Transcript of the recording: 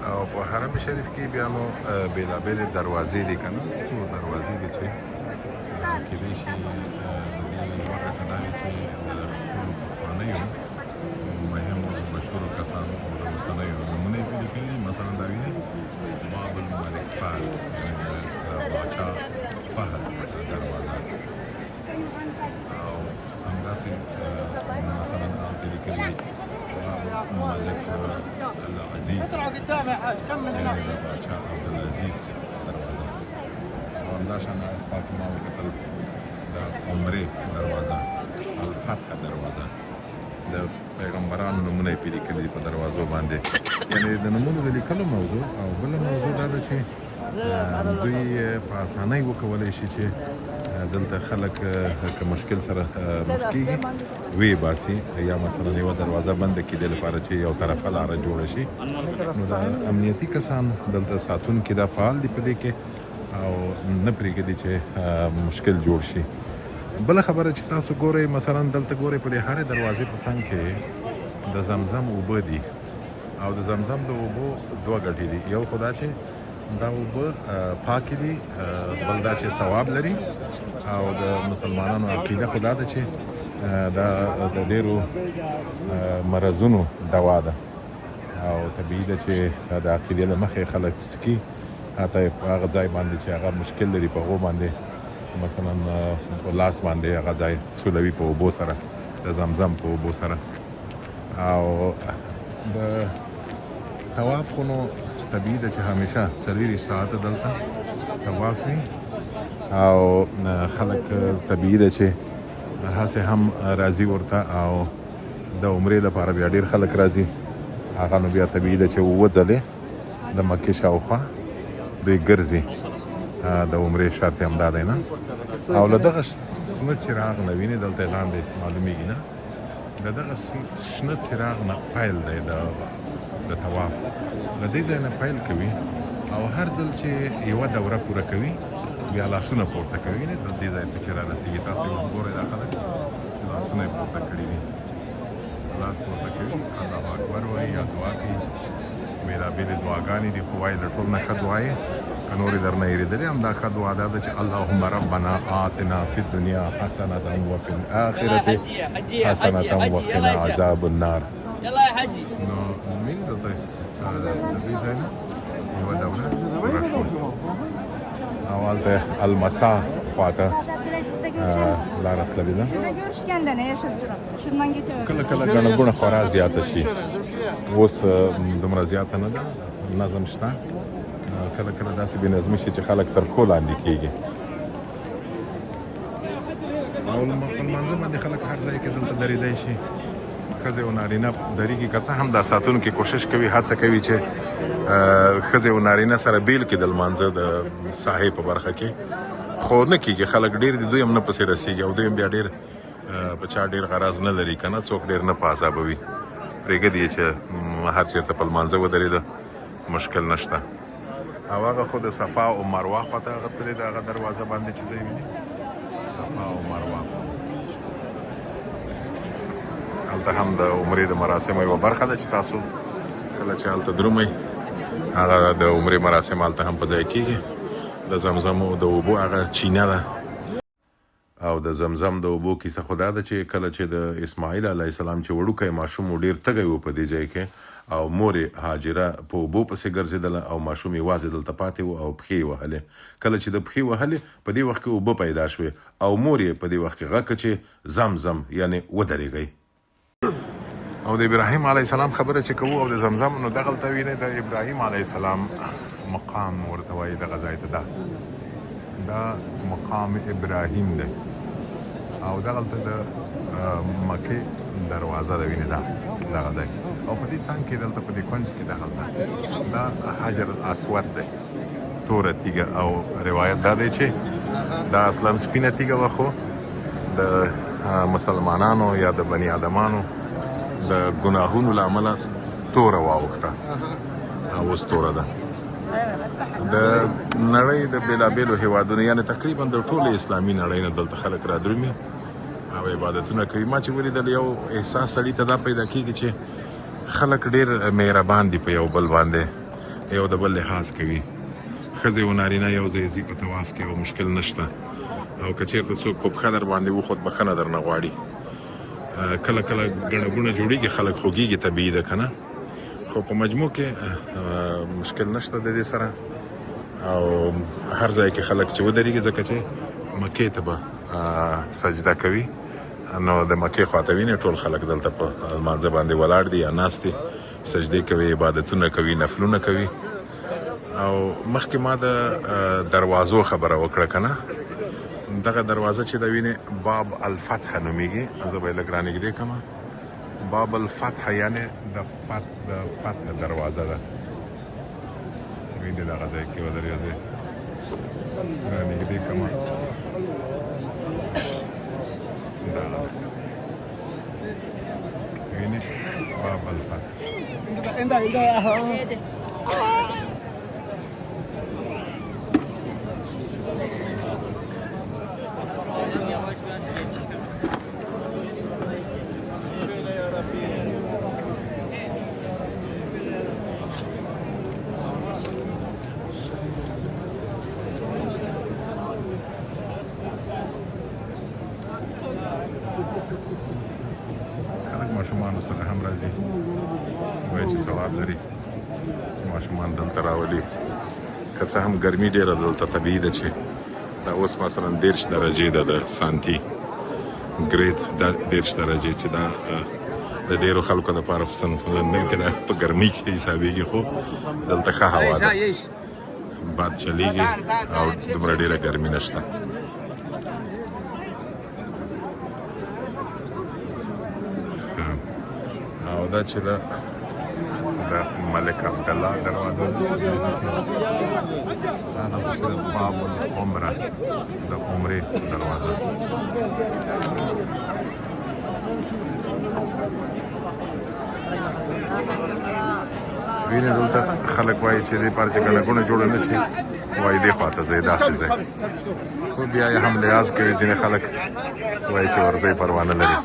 او په حرم شریف کې بیا نو بېلابېلې دروازې دي که نه څو دروازې دي چې کېدای شي د دې یوه ګټه دا وي چې د خپلو پخوانیو مهمو مشهورو کسانو او د اوسنیو نومونه یې ولیکلي دي. مثلا دا وینئ باب الملک فهد یعنې د باچا فهد دروازه او همداسې مثلا هلته لیکلي دي باب ملک العزیز یعنې د باچا عبدالعزیز دروازه او همداشان خوا کې ما وکتل د عمرې دروازه الفتح دروازه د پیغمبرانو نومونه یې پرې لیکلي دي په دروازو باندې. یعنې د نومونو د لیکلو موضوع او بله موضوع دا ده چې دوی په اسانۍ وکولی شي چې دلته خلک که مشکل سره مخ کېږي ویې باسي یا مثلا یوه دروازه بنده کېدې لپاره چې یو طرفه لاره جوړه شي نو د امنیتي کسان دلته ساتونکي دا فعال دي په دې کې او نه پرېږدي چې مشکل جوړ شي. بله خبره چې تاسو ګورئ مثلا دلته ګورئ په دې هرې دروازې په څنګ کې د زمزم اوبه دي او د زمزم د اوبو دوه ګټې دي. یو خو دا چې دا اوبه پاکې دي بل دا چې ثواب لري او د مسلمانانو عقیده خو دا ده چې دا د ډېرو مرضونو دوا ده او طبیعي ده چې د عقیدې له مخې خلک څکي حتی په هغه ځای باندې چې هغه مشکل لري په هغو باندې مثلا په لاس باندې هغه ځای سولوي په اوبو سره د زمزم په اوبو سره. او د طواف خو نو طبیعي ده چې همیشه 40 ساعته دلته طواف وي او خلک طبیعي ده چې هسې هم راځي ورته او د عمرې لپاره بیا ډېر خلک راځي. هغه نو بیا طبیعي ده چې اووه ځلې د مکې شاوخوا دوی ګرځي. د عمرې شرط هم دا دی نه او له دغه شنه څراغ نه وینې دلته لاندې معلومیږي نه د دغه شنه څراغ نه پیل دی د طواف له دې ځای نه پیل کوي او هر ځل چې یوه دوره پوره کوي بیا لاسونه پورته کوي نه د دې ځای ته چې رارسېږي. تاسو اوس ګورئ دا خلک چې لاسونه یې پورته کړي دي لاس پورته کوي الله اکبر وایي یا دعا کوي. بېلابېلې دعاګانې دي خو وایي له ټول نه ښه دعا یې که نورې در نه هېرېدلې هم دا ښه دعا دا ده چې اللهم ربنا آتنا فی الدنیا حسنة وفي الآخرة حسنة وقنا عذاب النار. نو مين دلته د دې ځای نه یوه دوره پوره شوه او هلته المسا خواته لاره تللې ده. کله کله ګڼه ګوڼه خورا زیاته شي اوس دومره زیاته نه ده نظم شته. کله کله داسې بې نظمي شي چې خلک تر پښو لاندې کېږي او په لمانځه باندې خلک هر ځای کې دلته درېدی شي ښځې او نارینه درېږي. که څه هم دا ساتونکي کوشش کوي هڅه کوي چې ښځې او نارینه سره بیل کړي د لمانځه د ساحې په برخه کې خو نه کېږي. خلک ډېر دي دوی هم نه پسې رسېږي او دوی هم بیا ډېر په چا ډېر غرض نه لري که نه څوک ډېر نه په عذابوي پرېږدي یې چې هر چېرته په لمانځه ودرېده مشکل نشته. او هغه خو د صفا او مروه خواته هغه تللې د هغه دروازه باندې چې ځای ویني صفا او مروه هلته هم د عمرې د مراسمو یوه برخه ده چې تاسو کله چې هلته درومئ هغه د عمرې مراسم هلته هم په ځای کېږي. د زمزم د اوبو هغه چینه ده او د زمزم د اوبو کیسه خو دا ده چې کله چې د اسماعیل علیه السلام چې وړوکی ماشوم و ډېر تږی و په دې ځای کې او مور یې هاجره په اوبو پسې ګرځېدله او ماشوم یوازې دلته پاتې و او پښې یې وهلې. کله چې د پښې وهلې په دې وخت کې اوبه پیدا شوې او مور یې په دې وخت کې غږ چې زمزم یعنې ودرېږئ. او د ابراهیم علیه السلام خبره چې کوو او د زمزم نو دغلته وینئ د ابراهیم علیه السلام مقام ورته وایي دغه ځای ته دا مقام ابراهیم دی او دغلته د مکې دروازه ده وینې دغه ځای او په دې څنګ کې دلته په دې کونج کې دغلته دا حجر الاسود دی توره تیږه او روایت دا دی چې دا اصلا سپینه تیږه وه خو د مسلمانانو یا د بني آدمانو د ګناهونو له امله توره واوښته او اوس توره ده. د نړۍ د بېلابېلو هېوادونو یعنې تقریبا د ټولې اسلامي نړۍ نه دلته خلک رادرومي او عبادتونه کوي. ما چې ولیدل یو احساس سړي ته دا پیدا کېږي چې خلک ډېر مهربان دي په یو بل باندې یو د بل لحاظ کوي. ښځې و نارینه یو ځای ځي په طواف کې او مشکل نشته، او که چېرته څوک په پښه در باندې وخوت بښنه درنه غواړي. کله کله ګڼه ګوڼه جوړېږي، خلک خوږېږي، طبیعي ده که نه، خو په مجموع کې مشکل نشته د دې سره. او هر ځای کې خلک چې ودرېږي، ځکه چې مکې ته به سجده کوي، نو د مکې خواته وینې ټول خلک دلته په لمانځه باندې ولاړ دي یا ناست دي، سجدې کوي، عبادتونه کوي، نفلونه کوي. او مخکې ما د دروازو خبره وکړه که نه، دغه دروازه چې د وینې باب الفتح نومیږي، زه به یې لږ رانږدې کړم. باب الفتح یعنې د فتح دروازه ده. وینې دغه ځای کې ودرېږه، زه رانږدې کړم. دغه وینې باب الفتح. خلک ماشومانو سره هم راځي، وایي چې ثواب لري چې ماشومان دلته راولي. که څه هم ګرمي ډېره دلته طبیعي ده چې دا اوس مثلا 30 درجې ده د سانتي ګرید، دا 30 درجې چې دا د ډېرو خلکو دپاره خو لندن کې دا په ګرمۍ کې حسابېږي، خو دلته ښه هوا ده، باد چلیږي او دومره ډېره ګرمي نشته. او دا چې د ملک عبدالله دروازه ده، دا چې د باب العمره د عمرې دروازه. وینې دلته خلک وایي چې دې پاره چې ګڼه ګوڼه جوړه نه شي، وایي دې خواته ځئ، داسې ځئ، خو بیا یې هم لحاظ کوي. ځینې خلک وایي چې ورځئ پروا نه لري.